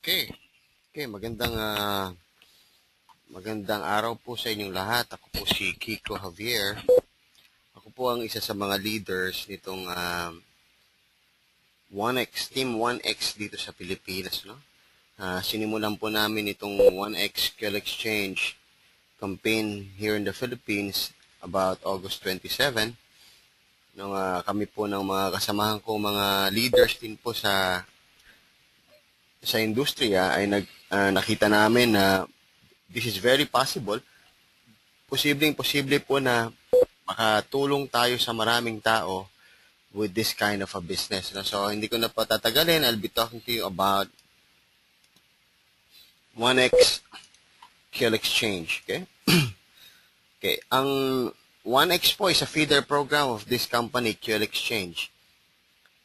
Okay. Okay, magandang araw po sa inyong lahat. Ako po si Kiko Javier. Ako po ang isa sa mga leaders nitong 1X, Team 1X dito sa Pilipinas, no? Sinimulan po namin itong 1X QL Exchange campaign here in the Philippines about August 27. Nung kami po ng mga kasamahan ko, mga leaders din po sa industriya ay nakita namin na this is very possible. Posible po na makatulong tayo sa maraming tao with this kind of a business. No? So, hindi ko na patatagalin. I'll be talking to you about 1X QL Exchange. Okay? Okay. Ang 1X po is a feeder program of this company, QL Exchange.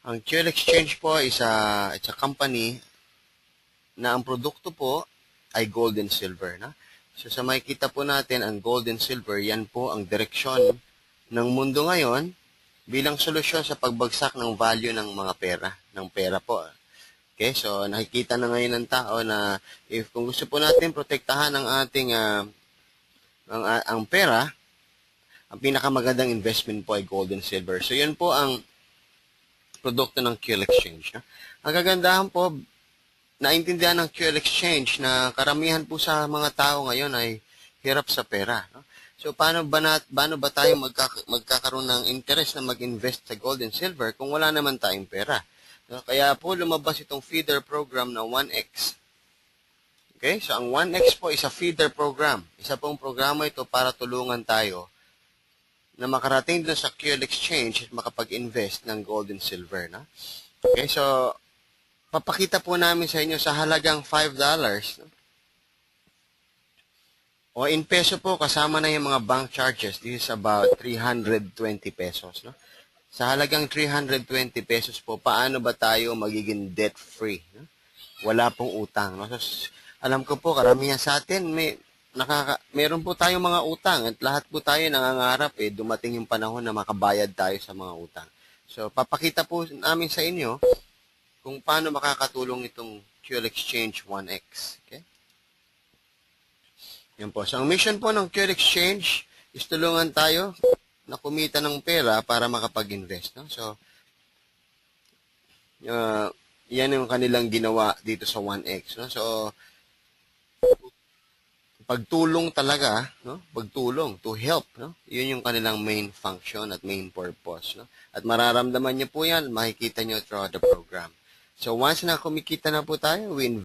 Ang QL Exchange po is it's a company na ang produkto po ay gold and silver. Na? So sa makikita po natin, ang gold and silver, yan po ang direksyon ng mundo ngayon bilang solusyon sa pagbagsak ng value ng mga pera, ng pera po. Okay, so nakikita na ngayon ng tao na kung gusto po natin protektahan ang ating ang pera, ang pinakamagandang investment po ay gold and silver. So yan po ang produkto ng QL Exchange. No? Ang kagandahan po, naintindihan ng QL Exchange na karamihan po sa mga tao ngayon ay hirap sa pera. No? So, paano ba tayo magkakaroon ng interest na mag-invest sa gold and silver kung wala naman tayong pera? No? Kaya po lumabas itong feeder program na 1X. Okay? So, ang 1X po is a feeder program. Isa pong programa ito para tulungan tayo na makarating doon sa QL Exchange at makapag-invest ng gold and silver. No? Okay? So, papakita po namin sa inyo sa halagang $5. No? O in peso po, kasama na yung mga bank charges. This is about 320 pesos. No? Sa halagang 320 pesos po, paano ba tayo magiging debt-free? No? Wala pong utang. No? So, alam ko po, karamihan sa atin, meron po tayong mga utang at lahat po tayo nangangarap dumating yung panahon na makabayad tayo sa mga utang. So, papakita po namin sa inyo kung paano makakatulong itong QL Exchange 1X. Okay? Yan po. So, ang mission po ng QL Exchange is tulungan tayo na kumita ng pera para makapag-invest. No? So, yan yung kanilang ginawa dito sa 1X. No? So, pagtulong talaga, no? Pagtulong, to help. No? Yun yung kanilang main function at main purpose. No? At mararamdaman nyo po yan, makikita nyo throughout the program. So once na kumikita na po tayo, we